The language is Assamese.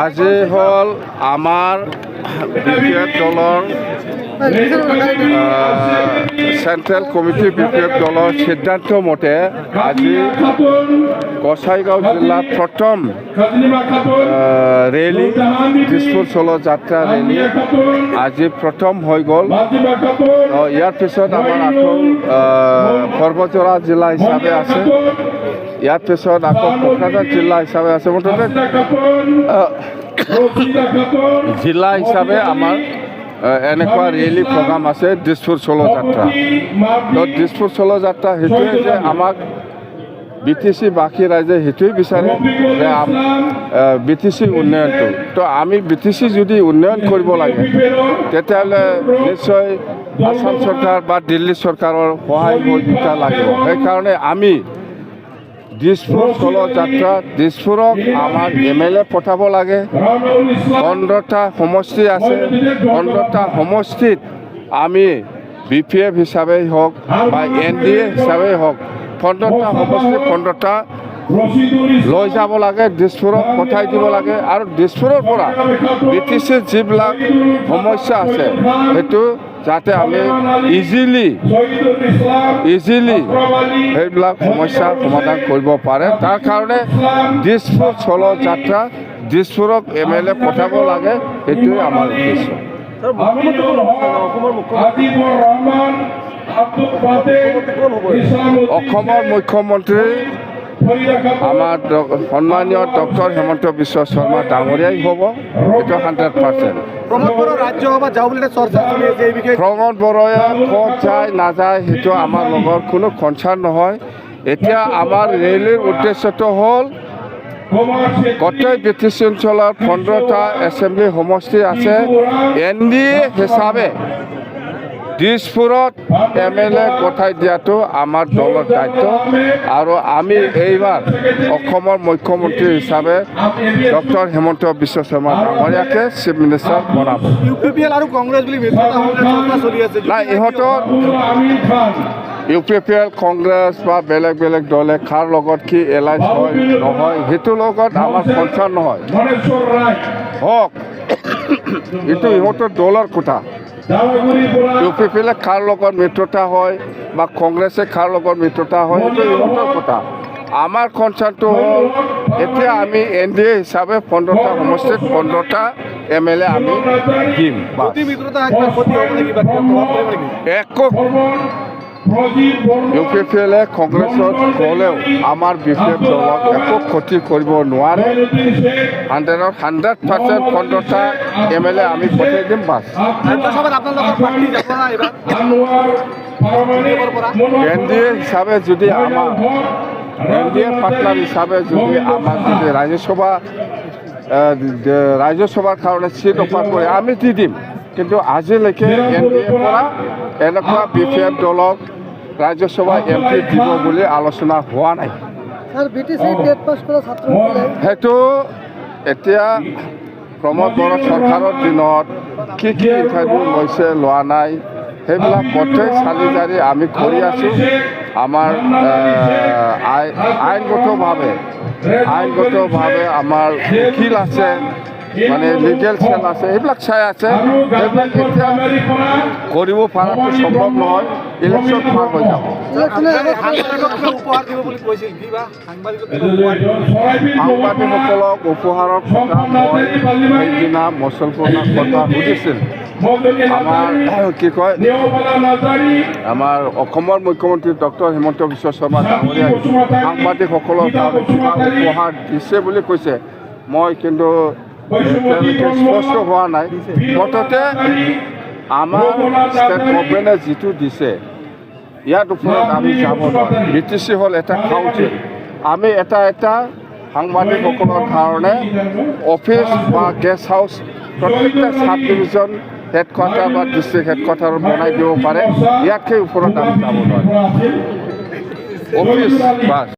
আজি হল আমাৰ বিপিএফ দলৰ চেণ্ট্ৰেল কমিটি বিপিএফ দলৰ সিদ্ধান্ত মতে আজি গোসাইগাঁও জিলাত প্ৰথম ৰেলী দিছপুৰ চলো যাত্ৰা ৰেলী আজি প্ৰথম হৈ গ'ল। ইয়াৰ পিছত আমাৰ আকৌ সৰ্বজৰা জিলা হিচাপে আছে, ইয়াৰ পিছত আকৌ কোকৰাঝাৰ জিলা হিচাপে আছে। মুঠতে জিলা হিচাপে আমাৰ এনেকুৱা ৰেলী প্ৰগ্ৰাম আছে দিছপুৰ চলো যাত্ৰা। তো দিছপুৰ চলো যাত্ৰা সেইটোৱে যে আমাক BTC বাকী ৰাইজে সেইটোৱে বিচাৰে যে BTC উন্নয়নটো। তো আমি BTC যদি উন্নয়ন কৰিব লাগে তেতিয়াহ'লে নিশ্চয় আসাম চৰকাৰ বা দিল্লী চৰকাৰৰ সহায় সহযোগিতা লাগিব। সেইকাৰণে আমি দিছপুৰ চলো যাত্ৰা দিছপুৰক আমাৰ MLA পঠাব লাগে। 15টা সমষ্টি আছে, 15টা সমষ্টিত আমি BPF হিচাপেই হওক বা NDA হিচাপেই হওক 15টা সমষ্টি 15টা লৈ যাব লাগে, দিছপুৰক পঠাই দিব লাগে। আৰু দিছপুৰৰ পৰা BTC যিবিলাক সমস্যা আছে সেইটো যাতে আমি ইজিলি সেইবিলাক সমস্যা সমাধান কৰিব পাৰে, তাৰ কাৰণে দিছপুৰ চলো যাত্ৰা দিছপুৰক MLA পঠাব লাগে, সেইটোৱে আমাৰ উদ্দেশ্য। অসমৰ মুখ্যমন্ত্ৰী আমাৰ সন্মানীয় ডক্টৰ হেমন্ত বিশ্ব শৰ্মা ডাঙৰীয়াই হ'ব, এইটো 100%। প্ৰমোদ বড়োৱে ক'ত যায় নাযায় সেইটো আমাৰ লগত কোনো কনচাৰ্ণ নহয়। এতিয়া আমাৰ ৰেলীৰ উদ্দেশ্যটো হ'ল গোটেই BTC অঞ্চলত 15টা এছেম্বলি সমষ্টি আছে, NDA হিচাপে দিছপুৰত MLA পঠাই দিয়াটো আমাৰ দলৰ দায়িত্ব। আৰু আমি এইবাৰ অসমৰ মুখ্যমন্ত্ৰী হিচাপে doctor Hemanta Biswa Sarma ডাঙৰীয়াকে chief minister বনাব। UPPL আৰু কংগ্ৰেছ বুলি নাই, ইহঁতৰ UPPL কংগ্ৰেছ বা বেলেগ বেলেগ দলে কাৰ লগত কি এলাইন্স হয় নহয় সেইটোৰ লগত আমাৰ কনচাৰ্ণ নহয়। হওক, এইটো ইহঁতৰ দলৰ কথা। UPPL কাৰ লগত মিত্ৰতা হয় বা কংগ্ৰেছে কাৰ লগত মিত্ৰতা হয় সেইটো ইহঁতৰ কথা। আমাৰ কনচাৰ্ণটো হ'ল এতিয়া আমি NDA হিচাপে 15টা সমষ্টিত 15টা MLA আমি দিম। UPPL কংগ্ৰেছত গ'লেও আমাৰ BPF দলক একো ক্ষতি কৰিব নোৱাৰে। 100% 15টা MLA আমি পঠাই দিম বাছ। NDA হিচাপে যদি আমাৰ NDA পাৰ্টনাৰ হিচাপে যদি আমাক যদি ৰাজ্যসভাৰ কাৰণে চিট অফাৰ কৰে আমি দি দিম। কিন্তু আজিলৈকে NDA পৰা এনেকুৱা BPF দলক ৰাজ্যসভা MP দিব বুলি আলোচনা হোৱা নাই। সেইটো এতিয়া প্ৰমোদ বড়ো চৰকাৰৰ দিনত কি ইণ্টাৰভিউ লৈছে লোৱা নাই সেইবিলাক গোটেই চালি জাৰি আমি কৰি আছোঁ। আমাৰ আইনগতভাৱে আমাৰ উকিল আছে, মানে লিগেল চেল আছে, সেইবিলাক চাই আছে। সেইবিলাক এতিয়া কৰিব পৰাটো সম্ভৱ নহয়, ইলেকশ্যন পাৰ হৈ যাব। সাংবাদিকসকলক উপহাৰৰ কথা মই সেইদিনা মুছলমানৰ কথা সুধিছিল। আমাৰ কি কয় আমাৰ অসমৰ মুখ্যমন্ত্ৰী ডক্টৰ হেমন্ত বিশ্ব শৰ্মা ডাঙৰীয়াই সাংবাদিকসকলক কিবা উপহাৰ দিছে বুলি কৈছে। মই কিন্তু তেওঁলোকে স্পষ্ট হোৱা নাই। মুঠতে আমাৰ ষ্টেট গভৰ্ণমেণ্টে যিটো দিছে ইয়াৰ ওপৰত আমি যাব নোৱাৰোঁ। BTC হ'ল এটা কাউন্সিল, আমি এটা সাংবাদিকসকলৰ কাৰণে অফিচ বা গেষ্ট হাউচ প্ৰত্যেকটা সাব ডিভিজন হেডকোৱাৰ্টাৰ বা ডিষ্ট্ৰিক্ট হেডকোৱাৰ্টাৰ বনাই দিব পাৰে। ইয়াতকৈ ওপৰত আমি যাব নোৱাৰোঁ। Office bus